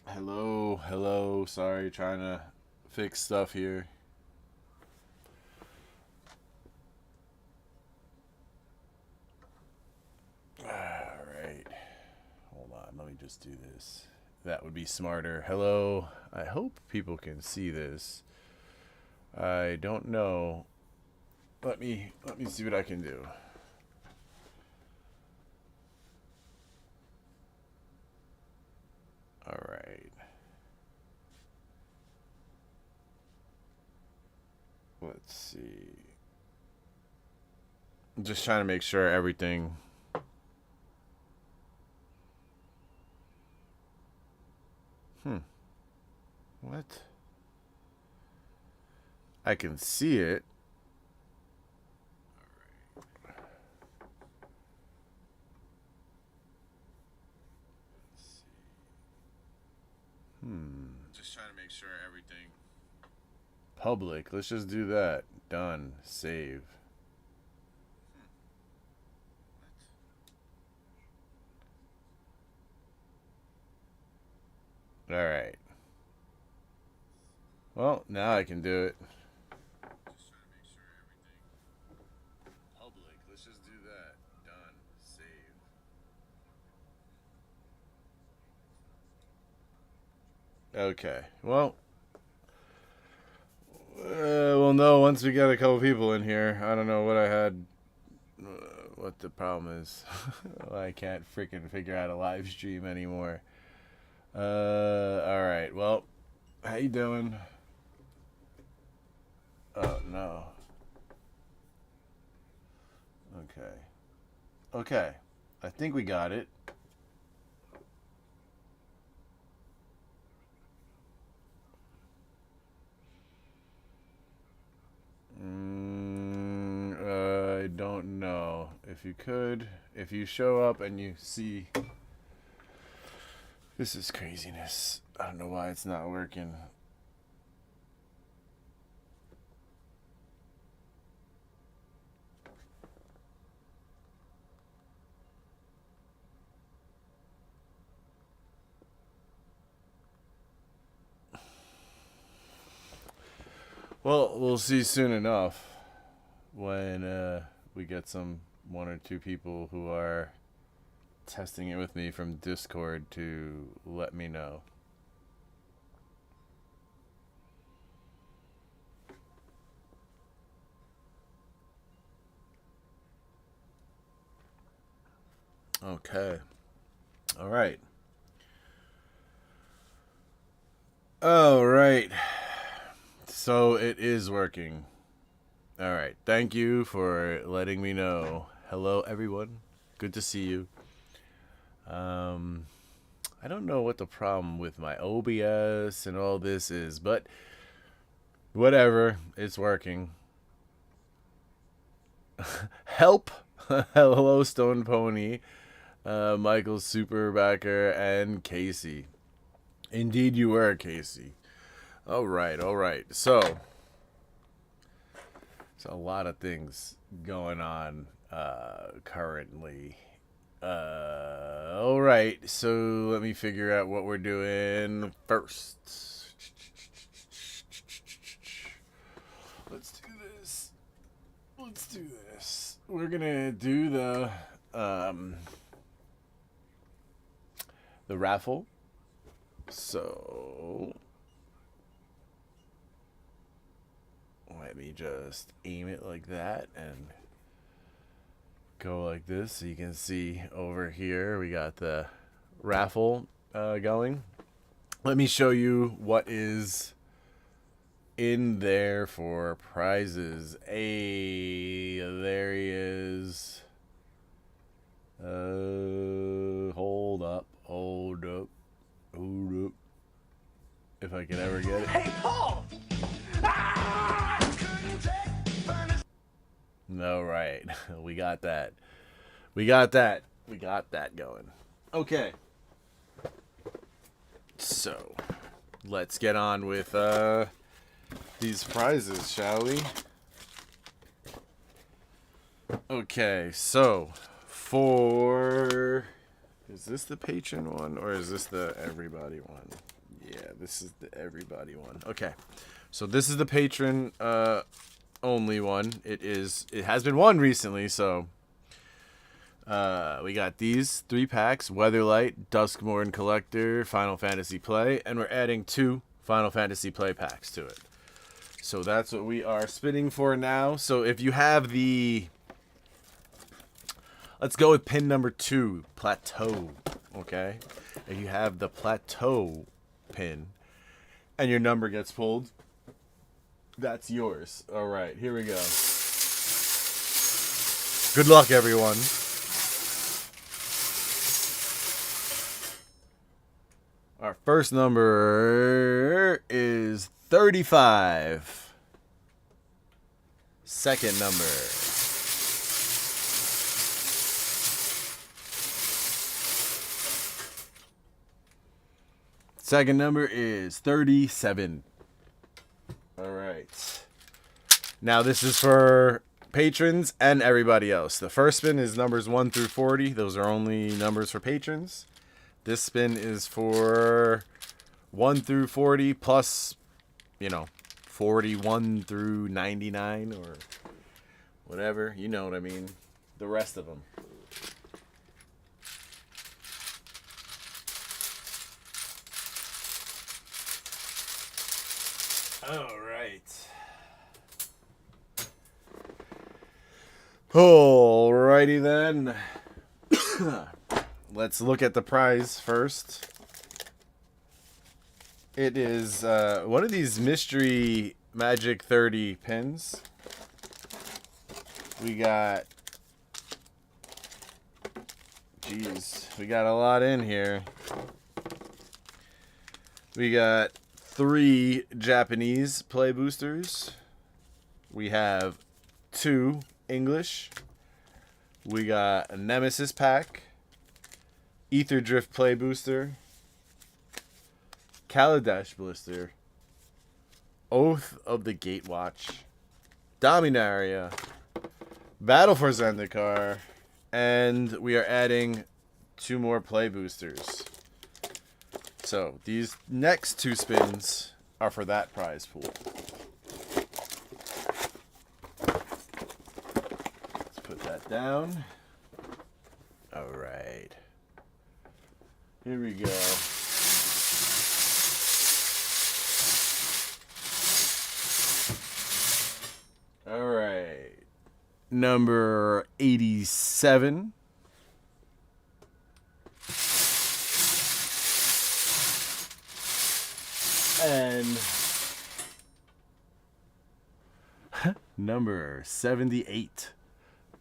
Hello, hello. Sorry, trying to fix stuff here. Alright. Hold on, let me just do this. That would be smarter. Hello. I hope people can see this. I don't know. Let me see what I can do. Alright. Let's see. I'm just trying to make sure everything. What? I can see it. Just trying to make sure everything. Public. Let's just do that. Done. Save. Alright. Well, now I can do it. Just trying to make sure everything. Public. Let's just do that. Done. Save. Okay. Well, we'll know once we get a couple people in here. I don't know what I had. What the problem is. I can't freaking figure out a live stream anymore. Alright. Well, how you doing? Oh, no. Okay. Okay. I think we got it. I don't know. If you could, if you show up and you see, this is craziness. I don't know why it's not working. Well, we'll see soon enough when we get one or two people who are testing it with me from Discord to let me know. Okay. All right. All right. So it is working. All right. Thank you for letting me know. Hello, everyone. Good to see you. I don't know what the problem with my OBS and all this is, but whatever. It's working. Help. Hello, Stone Pony, Michael Superbacker, and Casey. Indeed, you were, Casey. All right, all right. So, there's a lot of things going on currently. All right. So let me figure out what we're doing first. Let's do this. Let's do this. We're gonna do the raffle. So let me just aim it like that and go like this so you can see over here we got the raffle going. Let me show you what is in there for prizes. Hey, there he is. Hold up. If I can ever get it. Hey, Paul! No, right. We got that. We got that going. Okay. So, let's get on with these prizes, shall we? Okay, so for... Is this the patron one or is this the everybody one? Yeah, this is the everybody one. Okay. So this is the patron only one. It has been won recently, so we got these 3 packs: Weatherlight, Duskmourn Collector, Final Fantasy Play, and we're adding 2 Final Fantasy Play packs to it. So that's what we are spinning for now. So if you have the, let's go with pin number 2, Plateau. Okay, if you have the Plateau pin and your number gets pulled, that's yours. All right, here we go. Good luck, everyone. Our first number is 35. Second number. Second number is 37. All right. Now this is for patrons and everybody else. The first spin is numbers 1 through 40. Those are only numbers for patrons. This spin is for 1 through 40 plus, 41 through 99 or whatever. You know what I mean. The rest of them. All right. Alrighty then. Let's look at the prize first. It is one of these mystery Magic 30 pins. We got, we got a lot in here. We got 3 Japanese play boosters. We have 2 English. We got a Nemesis pack. AetherDrift play booster, Kaladesh blister, Oath of the Gatewatch, Dominaria, Battle for Zendikar, and we are adding 2 more play boosters. So these next 2 spins are for that prize pool. Let's put that down. All right. Here we go. All right. Number 87. And number 78.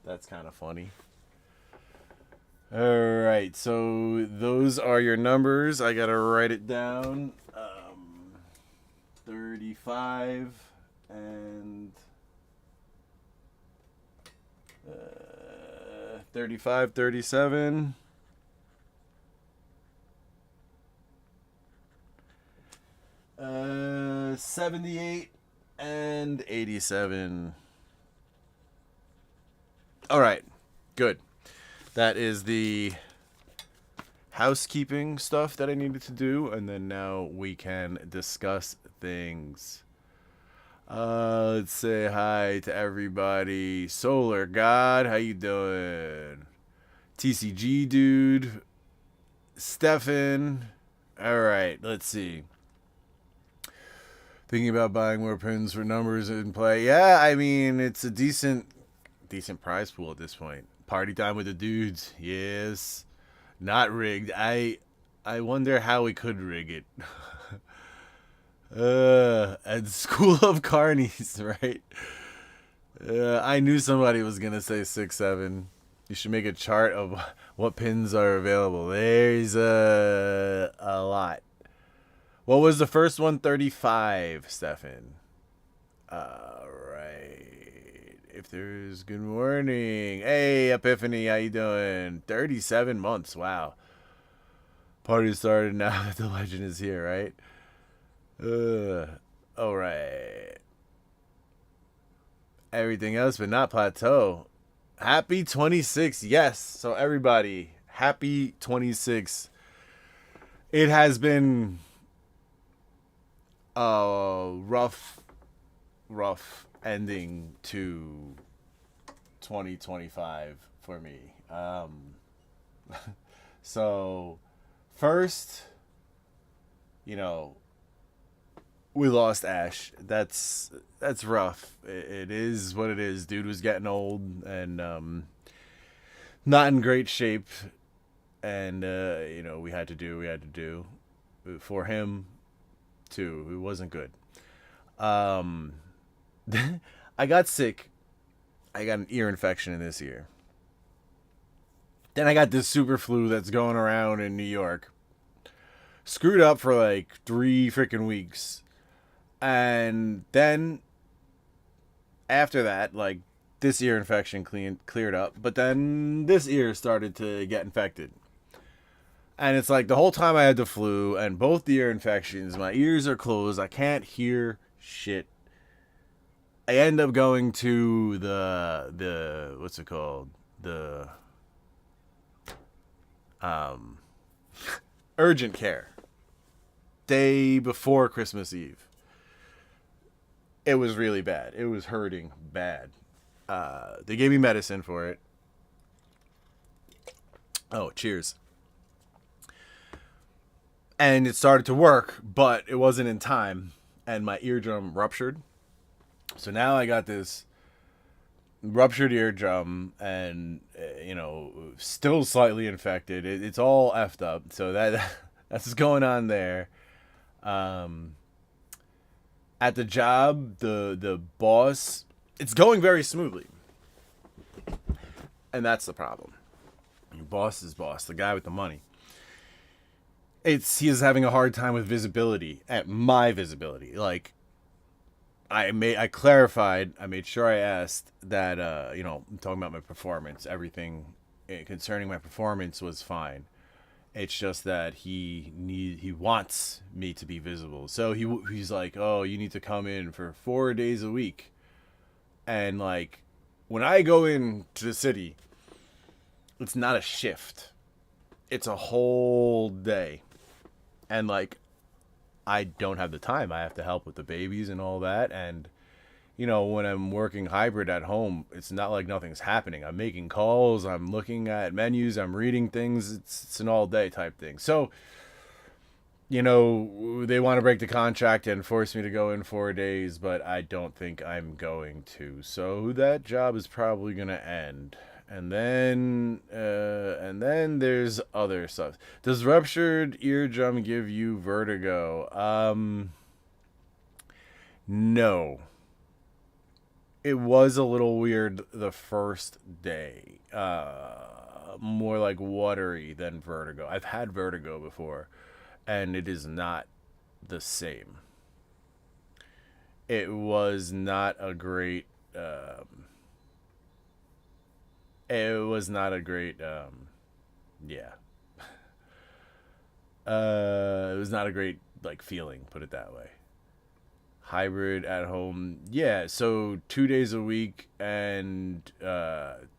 That's kind of funny. All right, so those are your numbers. I gotta write it down. 35 and 35, 37. 78 and 87. All right, good. That is the housekeeping stuff that I needed to do, and then now we can discuss things. Let's say hi to everybody. Solar God, how you doing? TCG Dude, Stefan. All right, let's see. Thinking about buying more pins for numbers in play. Yeah, I mean, it's a decent prize pool at this point. Party time with the dudes. Yes. Not rigged. I wonder how we could rig it. At School of Carnies, right? I knew somebody was going to say 6-7. You should make a chart of what pins are available. There's a lot. What was the first one? 35, Stefan. All right. If there's good morning. Hey, Epiphany, how you doing? 37 months. Wow. Party started now that the legend is here, right? All right. Everything else, but not Plateau. Happy 26. Yes. So everybody, happy 26. It has been rough ending to 2025 for me. So first, you know, we lost Ash. That's rough. It is what it is. Dude was getting old and not in great shape, and we had to do for him too. It wasn't good. Um, I got sick. I got an ear infection in this ear. Then I got this super flu that's going around in New York. Screwed up for like 3 freaking weeks. And then after that, like, this ear infection cleared up. But then this ear started to get infected. And it's like the whole time I had the flu and both the ear infections, my ears are closed. I can't hear shit. I end up going to the what's it called? The urgent care. Day before Christmas Eve. It was really bad. It was hurting bad. They gave me medicine for it. Oh, cheers. And it started to work, but it wasn't in time. And my eardrum ruptured. So now I got this ruptured eardrum and, still slightly infected. It's all effed up. So that's what's going on there. At the job, the boss, it's going very smoothly. And that's the problem. Your boss is boss, the guy with the money. He is having a hard time with visibility, at my visibility. Like, I clarified, I made sure I asked that, I'm talking about my performance. Everything concerning my performance was fine. It's just that he wants me to be visible. So he's like, oh, you need to come in for 4 days a week. And, like, when I go into the city, it's not a shift. It's a whole day. And, like, I don't have the time. I have to help with the babies and all that. And, when I'm working hybrid at home, it's not like nothing's happening. I'm making calls. I'm looking at menus. I'm reading things. It's an all day type thing. So, they want to break the contract and force me to go in 4 days, but I don't think I'm going to. So that job is probably going to end. And then there's other stuff. Does ruptured eardrum give you vertigo? No. It was a little weird the first day. More like watery than vertigo. I've had vertigo before, and it is not the same. It was not a great... It was not a great, yeah. It was not a great, feeling, put it that way. Hybrid at home, yeah, so 2 days a week and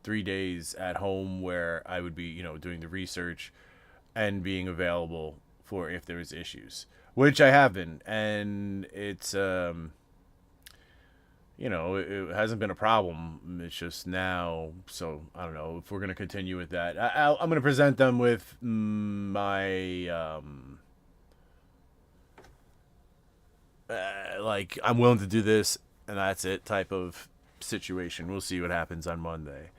3 days at home where I would be, doing the research and being available for if there was issues, which I have been, and it's, it hasn't been a problem. It's just now. So I don't know if we're gonna continue with that. I'm gonna present them with my I'm willing to do this and that's it type of situation. We'll see what happens on Monday.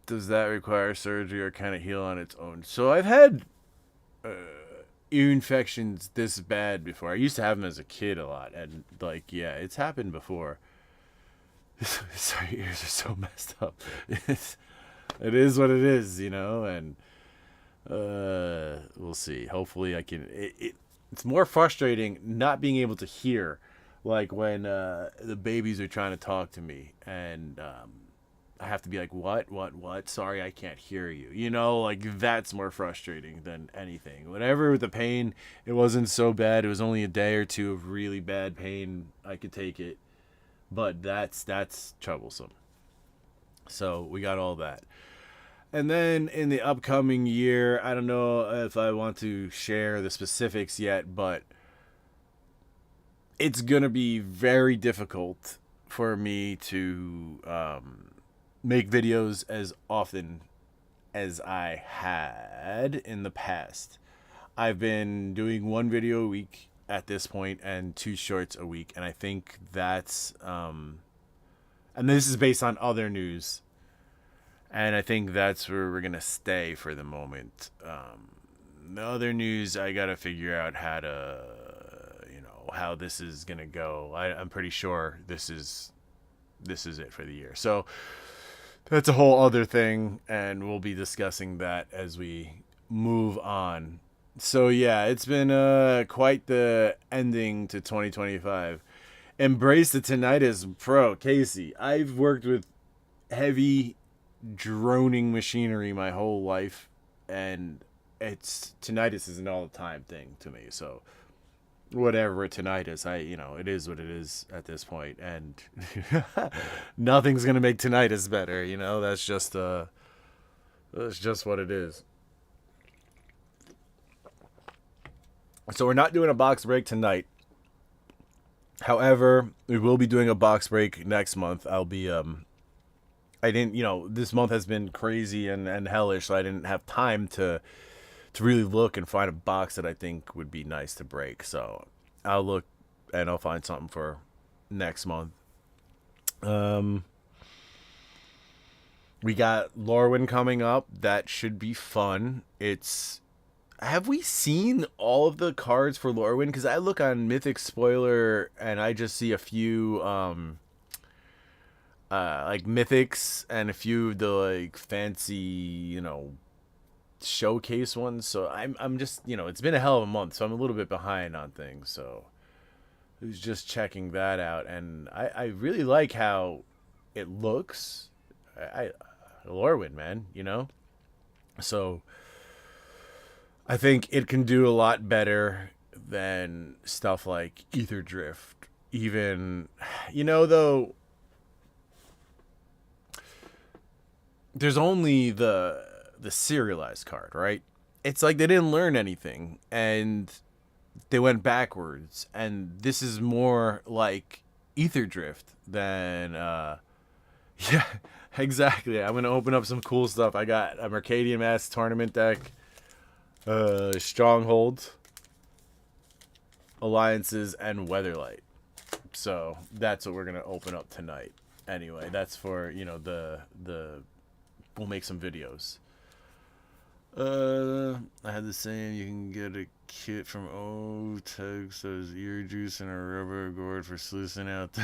Does that require surgery or can it heal on its own? So I've had ear infections this bad before. I used to have them as a kid a lot, and it's happened before. Sorry, ears are so messed up. It is what it is, and we'll see. Hopefully I can. It's more frustrating not being able to hear, like when the babies are trying to talk to me, and I have to be like, what? Sorry, I can't hear you. That's more frustrating than anything. Whatever with the pain, it wasn't so bad. It was only a day or two of really bad pain. I could take it. But that's troublesome. So we got all that. And then in the upcoming year, I don't know if I want to share the specifics yet, but it's going to be very difficult for me to make videos as often as I had in the past. I've been doing one video a week at this point and 2 shorts a week, and I think that's and this is based on other news, and I think that's where we're gonna stay for the moment. The other news, I gotta figure out how to, how this is gonna go. I'm pretty sure this is it for the year. So that's a whole other thing, and we'll be discussing that as we move on. So yeah, it's been quite the ending to 2025. Embrace the tinnitus, pro Casey. I've worked with heavy droning machinery my whole life, and tinnitus is an all the time thing to me. So whatever tinnitus, it is what it is at this point, and nothing's gonna make tinnitus better. That's just what it is. So we're not doing a box break tonight. However, we will be doing a box break next month. I'll be I didn't, this month has been crazy and hellish, so I didn't have time to really look and find a box that I think would be nice to break. So I'll look and I'll find something for next month. We got Lorwyn coming up. That should be fun. Have we seen all of the cards for Lorwyn? Because I look on Mythic Spoiler and I just see a few like mythics and a few of the like fancy, showcase ones. So I'm just, it's been a hell of a month, so I'm a little bit behind on things. So I was just checking that out, and I really like how it looks. Lorwyn, man, So I think it can do a lot better than stuff like AetherDrift. Even, though there's only the serialized card, right? It's like they didn't learn anything and they went backwards. And this is more like AetherDrift than yeah, exactly. I'm gonna open up some cool stuff. I got a Mercadian Mass tournament deck. Stronghold, Alliances, and Weatherlight. So that's what we're gonna open up tonight. Anyway, that's for the we'll make some videos. I had the same. You can get a kit from Oteg, so there's ear juice and a rubber gourd for sluicing out.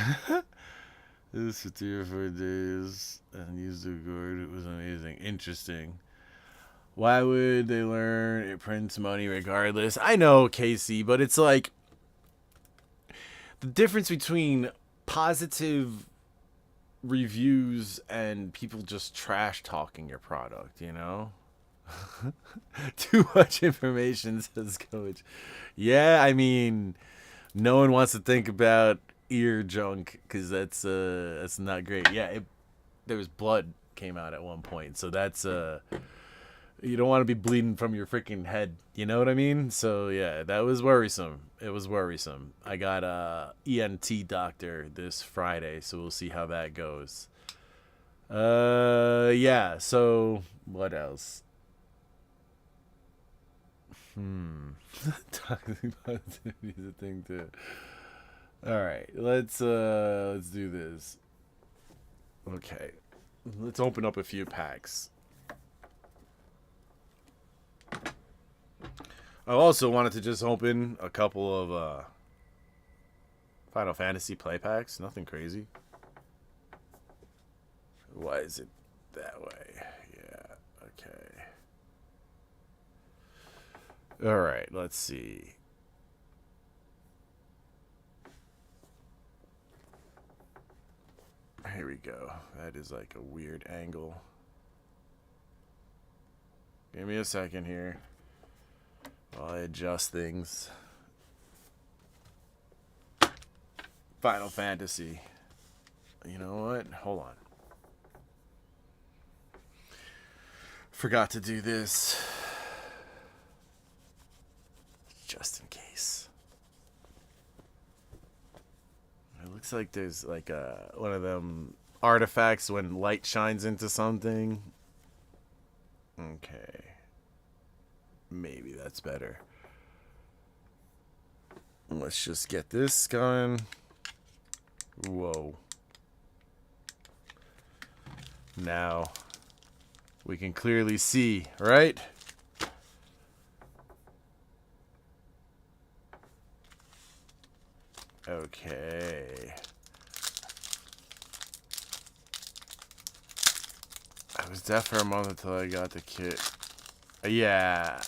This for 3 or 4 days and use the gourd. It was amazing. Interesting. Why would they learn? It prints money regardless. I know, Casey, but it's like the difference between positive reviews and people just trash talking your product, Too much information, says Coach. Yeah, I mean, no one wants to think about ear junk because that's not great. Yeah, there was blood came out at one point, so that's you don't want to be bleeding from your freaking head. You know what I mean? So yeah, that was worrisome. It was worrisome. I got a ENT doctor this Friday, so we'll see how that goes. Yeah. So what else? Toxic positivity is a thing too. All right, let's do this. Okay, let's open up a few packs. I also wanted to just open a couple of Final Fantasy play packs. Nothing crazy. Why is it that way? Yeah, okay. Alright, let's see. Here we go. That is like a weird angle. Give me a second here while I adjust things. Final Fantasy. You know what? Hold on. Forgot to do this. Just in case. It looks like there's like one of them artifacts when light shines into something. Okay. Maybe that's better. Let's just get this going. Whoa. Now we can clearly see, right? Okay. I was deaf for a moment until I got the kit. Yeah.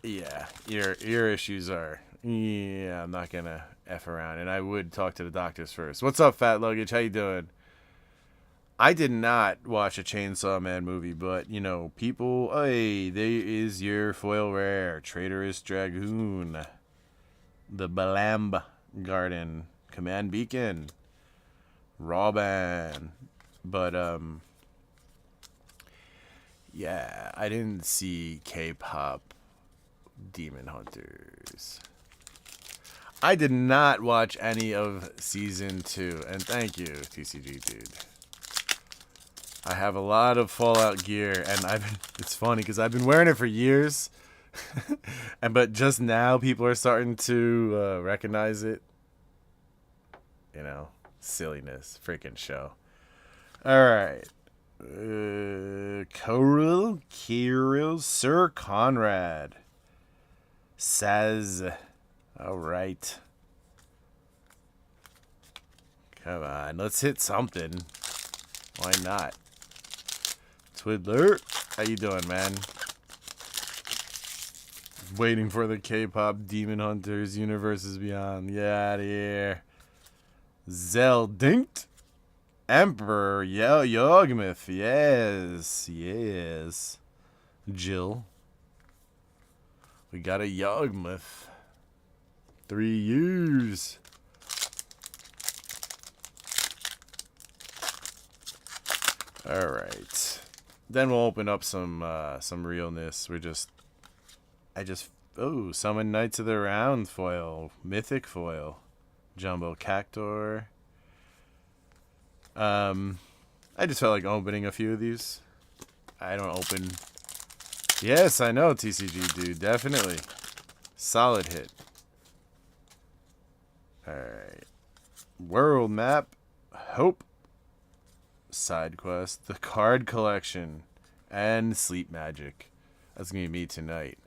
Yeah. Ear issues are... Yeah, I'm not gonna F around. And I would talk to the doctors first. What's up, Fat Luggage? How you doing? I did not watch a Chainsaw Man movie, but, you know, people... Hey, there is your foil rare. Traitorous Dragoon. The Balamb Garden. Command Beacon. Rawban. But, yeah, I didn't see K-pop Demon Hunters. I did not watch any of Season 2. And thank you, TCG dude. I have a lot of Fallout gear, and it's funny because I've been wearing it for years. But just now people are starting to recognize it. You know, silliness. Freaking show. Alright. Kirill, Sir Conrad. Says... Alright. Come on, let's hit something. Why not? Twiddler, how you doing, man? Waiting for the K-pop Demon Hunters Universes Beyond. Get out of here. Zeldinkt. Emperor Yogmoth. Yes. Yes. Jill. We got a Yogmoth. 3 years. All right. Then we'll open up some realness. Summon Knights of the Round foil, Mythic foil, Jumbo Cactor. I just felt like opening a few of these. I don't open. Yes, I know, TCG dude, definitely. Solid hit. Alright. World map. Hope. Side quest. The card collection. And sleep magic. That's gonna be me tonight.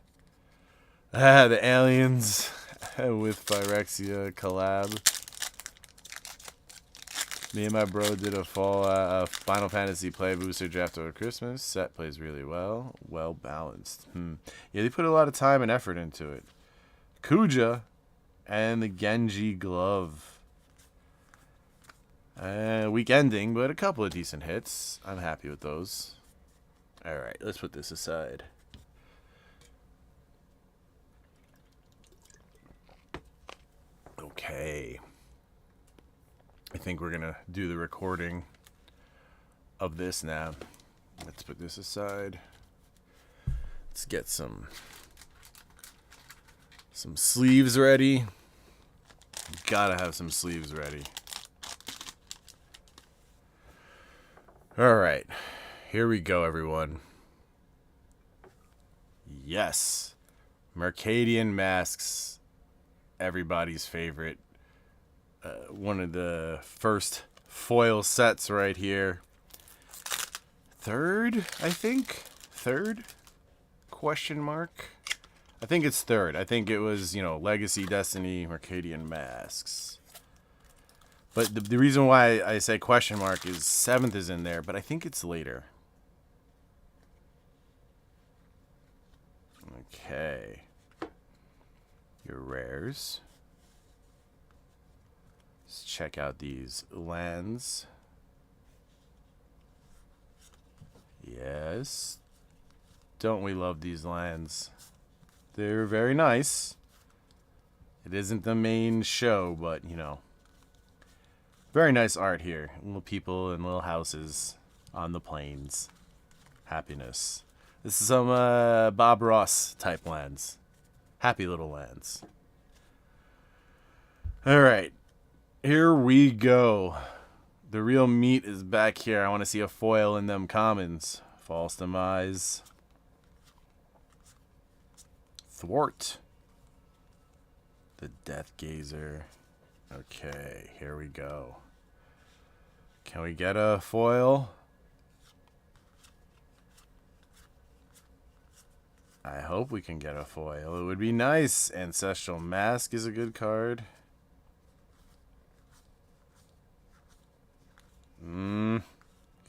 The aliens with Phyrexia collab. Me and my bro did a fall Final Fantasy play booster draft over Christmas. Set plays really well. Well balanced. Yeah, they put a lot of time and effort into it. Kuja and the Genji glove. Week ending, but a couple of decent hits. I'm happy with those. Alright, let's put this aside. Okay. I think we're gonna do the recording of this now. Let's put this aside. Let's get some sleeves ready. Gotta have some sleeves ready. Alright. Here we go, everyone. Yes. Mercadian Masks. Everybody's favorite. One of the first foil sets right here. Third, I think? Third? Question mark? I think it's third. I think it was, Legacy, Destiny, Mercadian Masks. But the reason why I say question mark is 7th is in there, but I think it's later. Okay. Your rares. Let's check out these lands. Yes. Don't we love these lands? They're very nice. It isn't the main show, but, very nice art here. Little people and little houses on the plains. Happiness. This is some Bob Ross type lands. Happy little lands. Alright. Here we go. The real meat is back here. I want to see a foil in them commons. False Demise. Thwart. The Death Gazer. Okay, here we go. Can we get a foil? I hope we can get a foil. It would be nice. Ancestral Mask is a good card. Come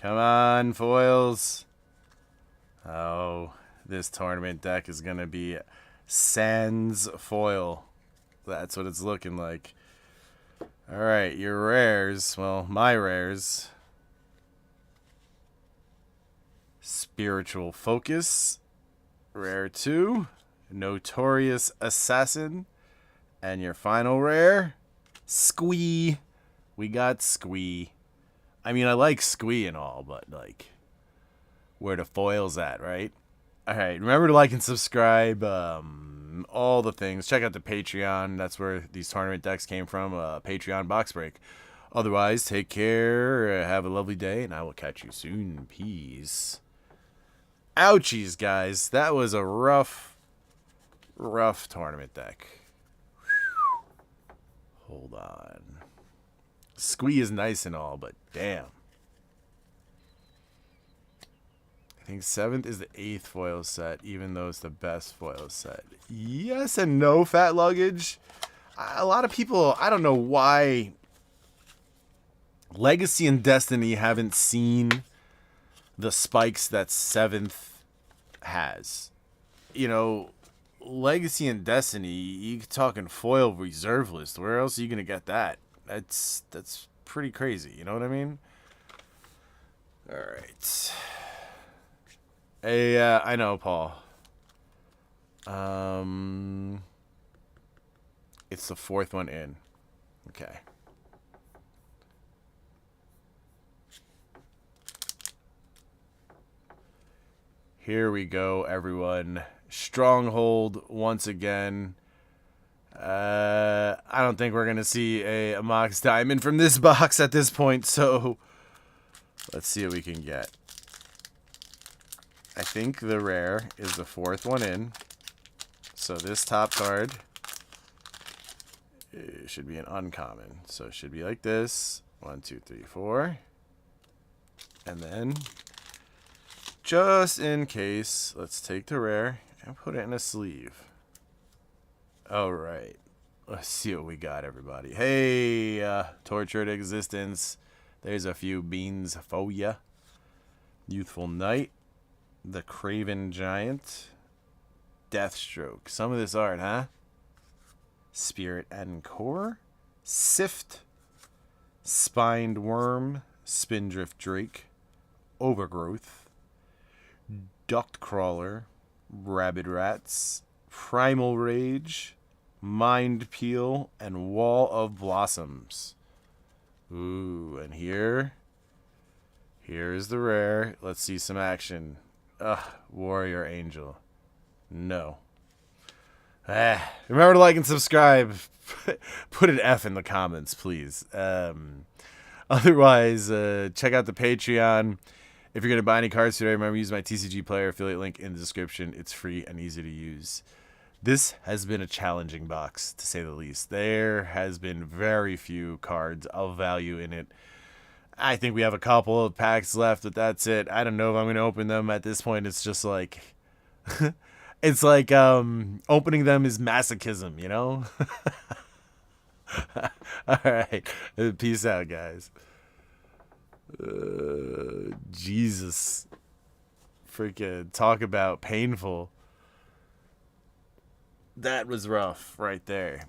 on, foils. Oh, this tournament deck is going to be sans foil. That's what it's looking like. Alright, your rares. Well, my rares. Spiritual Focus. Rare 2. Notorious Assassin. And your final rare. Squee. We got Squee. I mean, I like Squee and all, but, like, where the foil's at, right? Alright, remember to like and subscribe. All the things. Check out the Patreon. That's where these tournament decks came from. Patreon box break. Otherwise, take care. Have a lovely day, and I will catch you soon. Peace. Ouchies, guys. That was a rough tournament deck. Hold on. Squee is nice and all, but damn. I think 7th is the 8th foil set, even though it's the best foil set. Yes and no, Fat Luggage. A lot of people, I don't know why Legacy and Destiny haven't seen the spikes that 7th has. You know, Legacy and Destiny, you're talking foil reserve list. Where else are you going to get that? That's pretty crazy. You know what I mean? All right. Hey, I know, Paul. It's the 4th one in. Okay. Here we go, everyone. Stronghold once again. I don't think we're going to see a Mox Diamond from this box at this point, so let's see what we can get. I think the rare is the 4th one in. So this top card should be an uncommon. So it should be like this. 1, 2, 3, 4. And then, just in case, let's take the rare and put it in a sleeve. Alright. Let's see what we got, everybody. Hey, Tortured Existence. There's a few beans for ya. Youthful Knight. The Craven Giant. Deathstroke. Some of this art, huh? Spirit and Core. Sift. Spined Worm. Spindrift Drake. Overgrowth. Duct Crawler. Rabid Rats. Primal Rage. Mind Peel. And Wall of Blossoms. Ooh, and here's the rare. Let's see some action. Warrior Angel. No. Remember to like and subscribe. Put an F in the comments, please. Otherwise, check out the Patreon. If you're going to buy any cards today, remember to use my TCG Player affiliate link in the description. It's free and easy to use. This has been a challenging box, to say the least. There has been very few cards of value in it. I think we have a couple of packs left, but that's it. I don't know if I'm going to open them at this point. It's just like... it's like opening them is masochism, you know? Alright. Peace out, guys. Jesus. Freaking talk about painful. That was rough right there.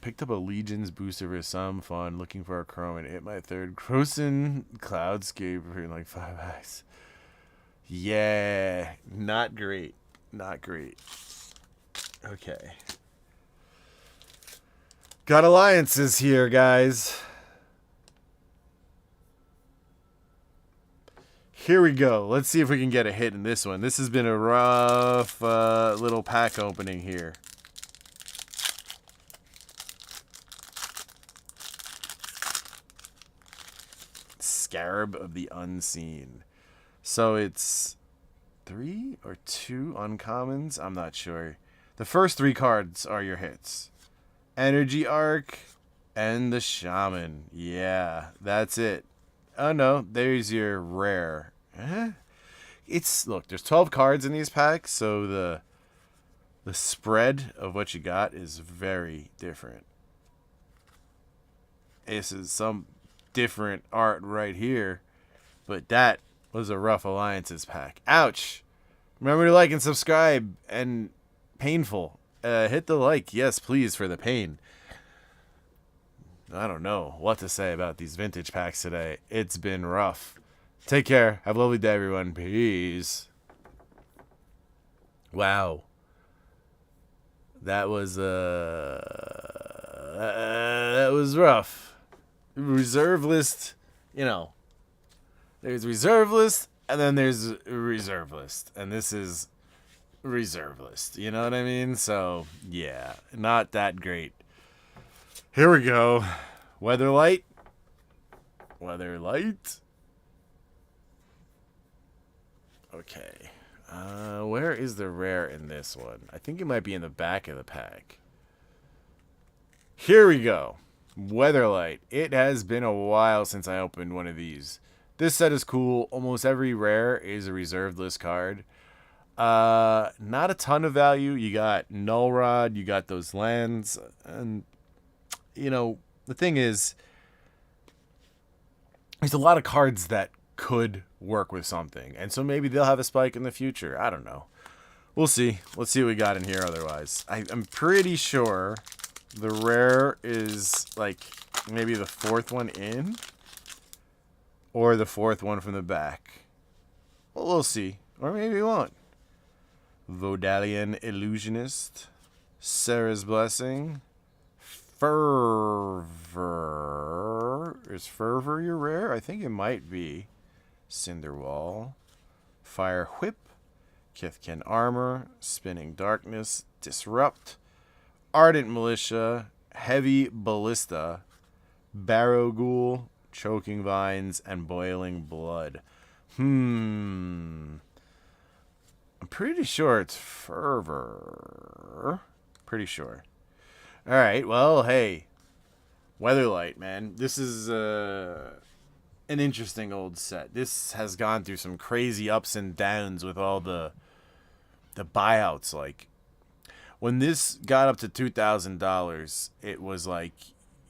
Picked up a Legion's booster for some fun, looking for a chrome, and hit my 3rd Croson Cloudscape for like 5x. Yeah, not great. Not great. Okay. Got alliances here, guys. Here we go. Let's see if we can get a hit in this one. This has been a rough little pack opening here. Scarab of the Unseen. So it's 3 or 2 uncommons? I'm not sure. The first 3 cards are your hits. Energy Arc and the Shaman. Yeah, that's it. Oh no, there's your rare. Look, there's 12 cards in these packs, so the spread of what you got is very different. This is some different art right here, but that was a rough alliances pack. Ouch. Remember to like and subscribe, and painful, hit the like, yes please, for the pain. I don't know what to say about these vintage packs today. It's been rough. Take care, have a lovely day everyone, peace. Wow, that was rough. Reserve list, you know, there's reserve list and then there's reserve list, and this is reserve list, you know what I mean? So yeah, not that great. Here we go. Weatherlight. Okay, where is the rare in this one? I think it might be in the back of the pack. Here we go. Weatherlight. It has been a while since I opened one of these. This set is cool. Almost every rare is a reserved list card. Not a ton of value. You got Null Rod, you got those lands, and you know, the thing is, there's a lot of cards that could work with something, and so maybe they'll have a spike in the future. I don't know. We'll see. Let's see what we got in here otherwise. I'm pretty sure the rare is like maybe the 4th one in, or the 4th one from the back. Well, we'll see. Or maybe we won't. Vodalian Illusionist. Sarah's Blessing. Fervor. Is Fervor your rare? I think it might be. Cinderwall. Fire Whip. Kithkin Armor. Spinning Darkness. Disrupt. Ardent Militia. Heavy Ballista. Barrow Ghoul. Choking Vines, and Boiling Blood. I'm pretty sure it's Fervor. Pretty sure. Alright, well, hey. Weatherlight, man. This is an interesting old set. This has gone through some crazy ups and downs with all the buyouts. Like, when this got up to $2,000, it was like,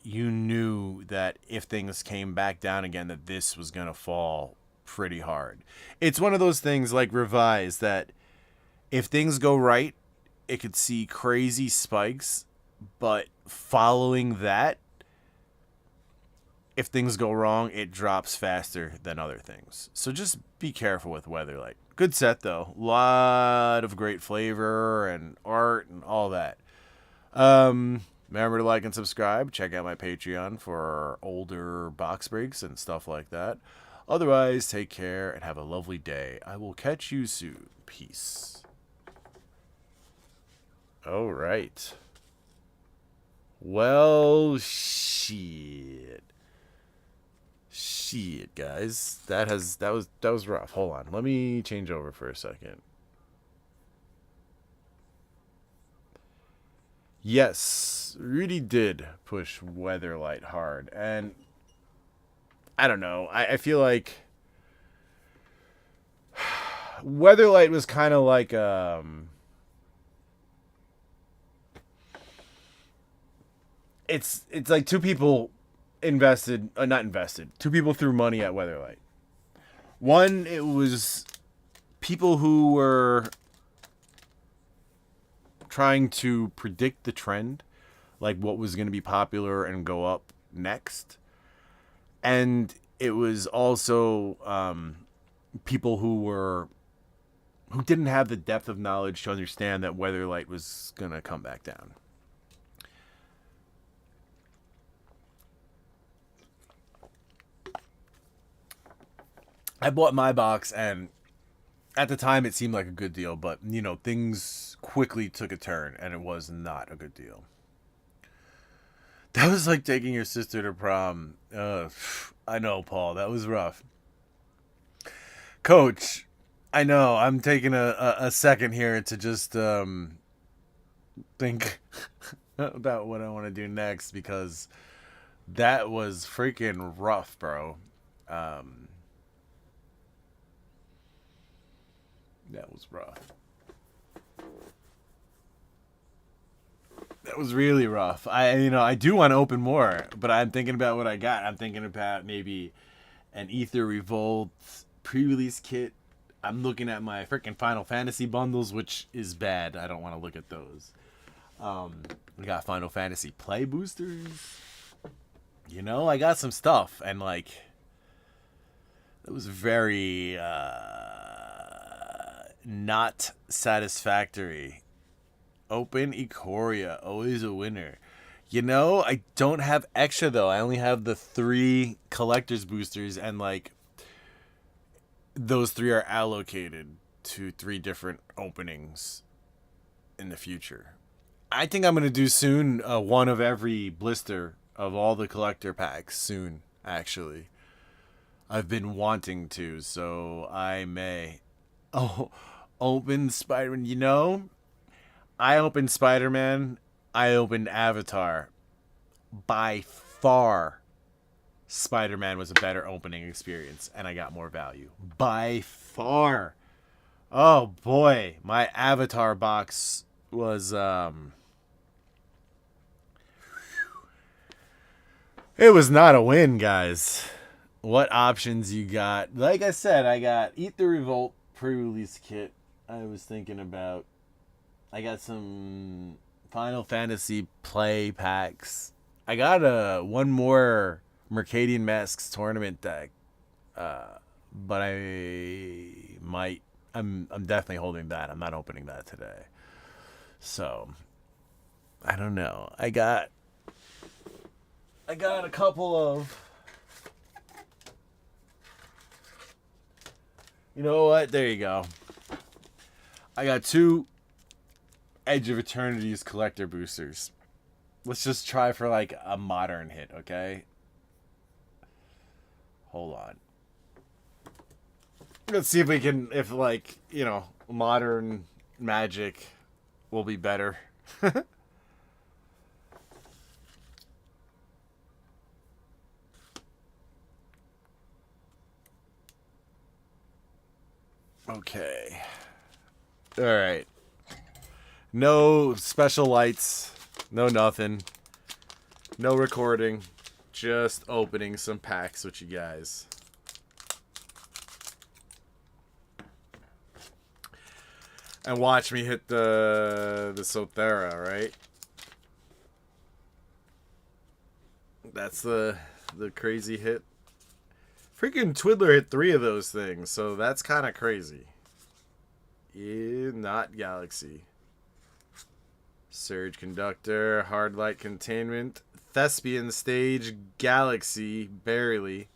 you knew that if things came back down again, that this was going to fall pretty hard. It's one of those things like Revise that if things go right, it could see crazy spikes, but following that, if things go wrong, it drops faster than other things. So just be careful with Weatherlight. Good set, though. Lot of great flavor and art and all that. Remember to like and subscribe. Check out my Patreon for older box breaks and stuff like that. Otherwise, take care and have a lovely day. I will catch you soon. Peace. All right. Well, shit. Shit, guys. That was rough. Hold on. Let me change over for a second. Yes, Rudy did push Weatherlight hard, and I don't know. I feel like Weatherlight was kind of like it's like two people invested, not invested. Two people threw money at Weatherlight. One, it was people who were trying to predict the trend, like what was going to be popular and go up next. And it was also people who didn't have the depth of knowledge to understand that Weatherlight was going to come back down. I bought my box, and at the time it seemed like a good deal, but you know, things quickly took a turn, and it was not a good deal. That was like taking your sister to prom. I know, Paul. That was rough. Coach, I know. I'm taking a second here to just think about what I want to do next, because that was freaking rough, bro. Um, that was rough. That was really rough. I do want to open more, but I'm thinking about what I got. I'm thinking about maybe an Ether Revolt pre-release kit. I'm looking at my freaking Final Fantasy bundles, which is bad. I don't want to look at those. We got Final Fantasy play boosters. You know, I got some stuff, and like, it was very not satisfactory. Open Ikoria, always a winner. You know, I don't have extra though. I only have the 3 collector's boosters, and like, those 3 are allocated to 3 different openings in the future. I think I'm gonna do soon one of every blister of all the collector packs soon. Actually, I've been wanting to, so I may. Oh, open Spider-Man. You know, I opened Spider-Man. I opened Avatar. By far, Spider-Man was a better opening experience, and I got more value. By far. Oh boy, my Avatar box was it was not a win, guys. What options you got? Like I said, I got Eat the Revolt pre-release kit. I was thinking about. I got some Final Fantasy play packs. I got one more Mercadian Masks tournament deck, but I'm definitely holding that. I'm not opening that today. So I don't know. I got a couple of. You know what? There you go. I got 2 Edge of Eternities collector boosters. Let's just try for like a modern hit, okay? Hold on. Let's see if we can, if like, you know, modern magic will be better. Okay. All right. No special lights. No nothing. No recording. Just opening some packs with you guys. And watch me hit the Sothera, right? That's the crazy hit. Freaking Twiddler hit 3 of those things, so that's kind of crazy. Not Galaxy. Surge Conductor, Hard Light Containment, Thespian Stage, Galaxy, barely.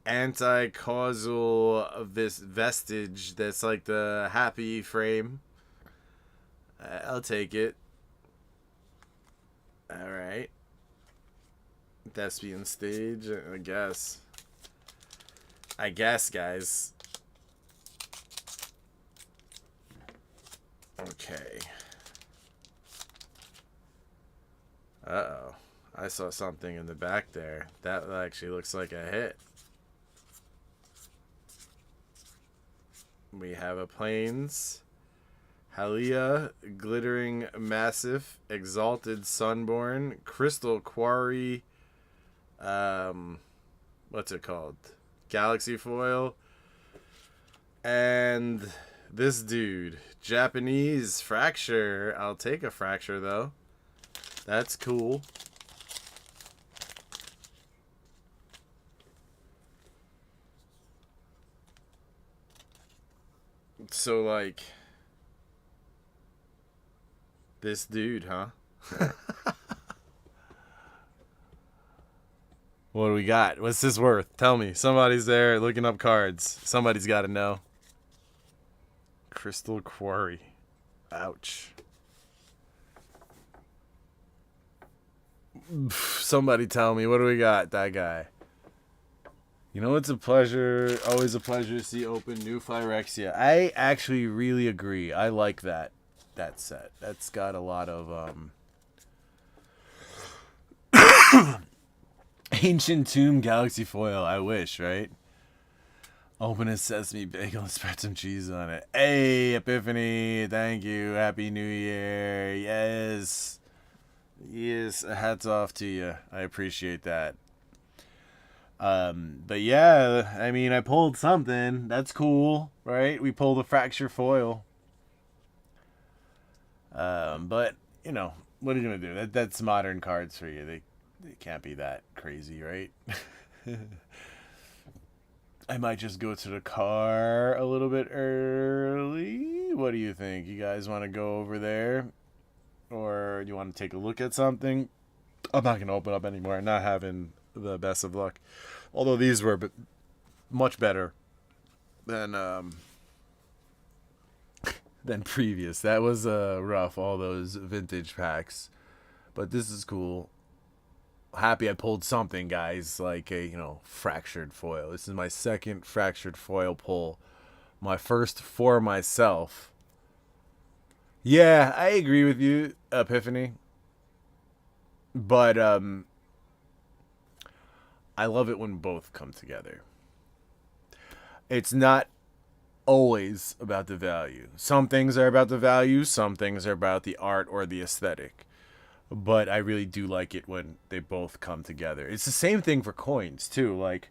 Anti-causal vestige, that's like the happy frame. I'll take it. Alright. Thespian Stage, I guess. Guys. Okay. Uh-oh. I saw something in the back there. That actually looks like a hit. We have a Plains, Halia, Glittering Massif, Exalted Sunborn, Crystal Quarry, what's it called? Galaxy Foil, and this dude, Japanese Fracture. I'll take a Fracture, though. That's cool. So, like, this dude, huh? What do we got? What's this worth? Tell me. Somebody's there looking up cards. Somebody's got to know. Crystal Quarry. Ouch. Somebody tell me. What do we got? That guy. You know, it's a pleasure. Always a pleasure to see open new Phyrexia. I actually really agree. I like that set. That's got a lot of Ancient Tomb Galaxy Foil. I wish, right? Open a sesame bagel and spread some cheese on it. Hey, Epiphany. Thank you. Happy New Year. Yes. Yes. Hats off to you. I appreciate that. But yeah, I mean, I pulled something. That's cool, right? We pulled a fracture foil. But, you know, what are you going to do? That's modern cards for you. They can't be that crazy, right? I might just go to the car a little bit early. What do you think? You guys want to go over there? Or do you want to take a look at something? I'm not going to open up anymore. I'm not having the best of luck. Although these were much better than previous. That was rough, all those vintage packs. But this is cool. Happy I pulled something, guys, like a, fractured foil. This is my second fractured foil pull. My first for myself. Yeah, I agree with you, Epiphany. But I love it when both come together. It's not always about the value. Some things are about the value, some things are about the art or the aesthetic. But I really do like it when they both come together. It's the same thing for coins, too. Like,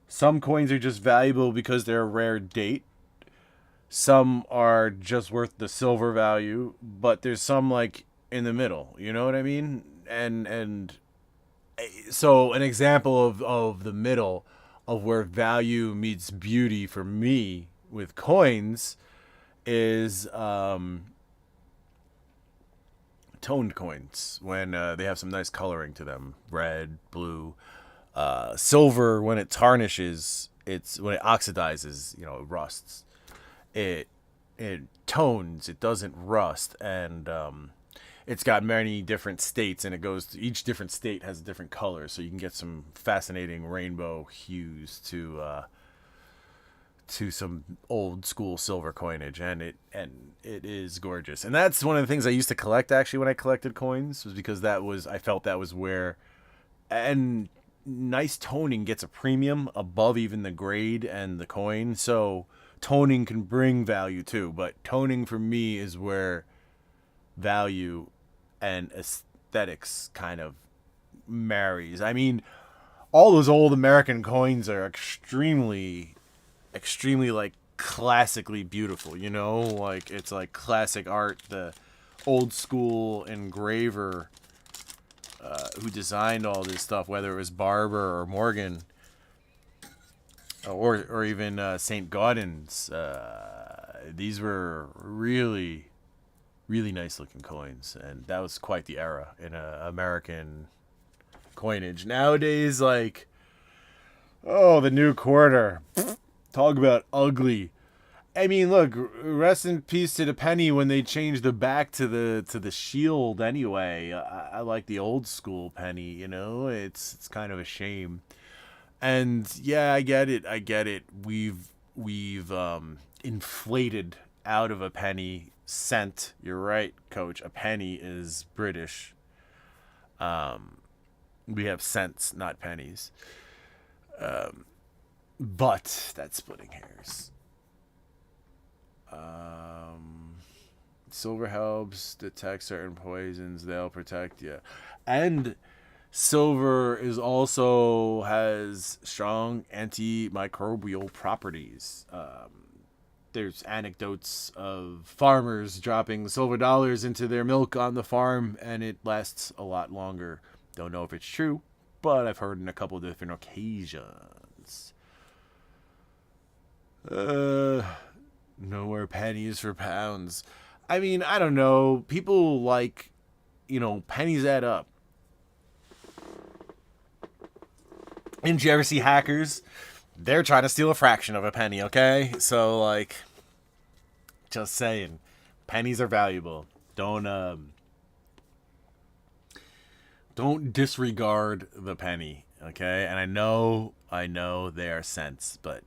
some coins are just valuable because they're a rare date. Some are just worth the silver value, but there's some, like, in the middle. You know what I mean? And so an example of the middle of where value meets beauty for me with coins is toned coins, when they have some nice coloring to them. Red, blue, silver. When it tarnishes, when it oxidizes, it rusts. It tones. It doesn't rust, and it's got many different states, and each different state has a different color, so you can get some fascinating rainbow hues to some old school silver coinage, and it is gorgeous. And that's one of the things I used to collect, actually, when I collected coins, was because I felt that was where, and nice toning gets a premium above even the grade and the coin. So toning can bring value too, but toning for me is where value and aesthetics kind of marries. I mean, all those old American coins are extremely like classically beautiful, like it's like classic art. The old school engraver who designed all this stuff, whether it was Barber or Morgan or even St. Gaudens, these were really nice looking coins, and that was quite the era in American coinage. Nowadays, like, the new quarter, talk about ugly. I mean, look, rest in peace to the penny when they changed the back to the shield. Anyway, I like the old school penny. It's kind of a shame. And yeah, I get it. We've inflated out of a penny cent. You're right, Coach. A penny is British. We have cents, not pennies. But that's splitting hairs. Silver helps detect certain poisons. They'll protect you. And silver has strong antimicrobial properties. There's anecdotes of farmers dropping silver dollars into their milk on the farm, and it lasts a lot longer. Don't know if it's true, but I've heard in a couple of different occasions. No more pennies for pounds. I mean, I don't know. People like, pennies add up. And did you ever see hackers? They're trying to steal a fraction of a penny, okay? So, like, just saying, pennies are valuable. Don't disregard the penny, okay? And I know they are cents, but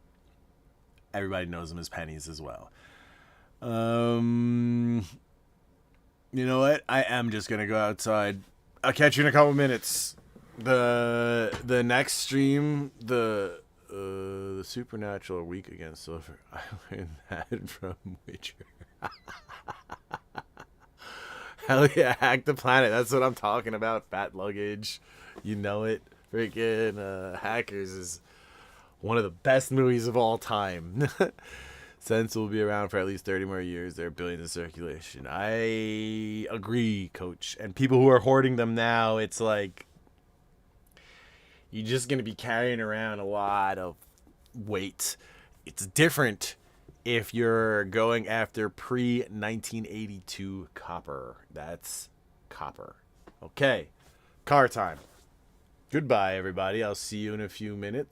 everybody knows them as pennies as well. You know what? I am just gonna go outside. I'll catch you in a couple minutes. The next stream, the supernatural week against silver. I learned that from Witcher. Hell yeah, hack the planet. That's what I'm talking about. Fat luggage. You know it. Freaking Hackers is one of the best movies of all time. Sense will be around for at least 30 more years. There are billions in circulation. I agree, coach. And people who are hoarding them now, it's like you're just going to be carrying around a lot of weight. It's different if you're going after pre-1982 copper. That's copper. Okay. Car time. Goodbye, everybody. I'll see you in a few minutes.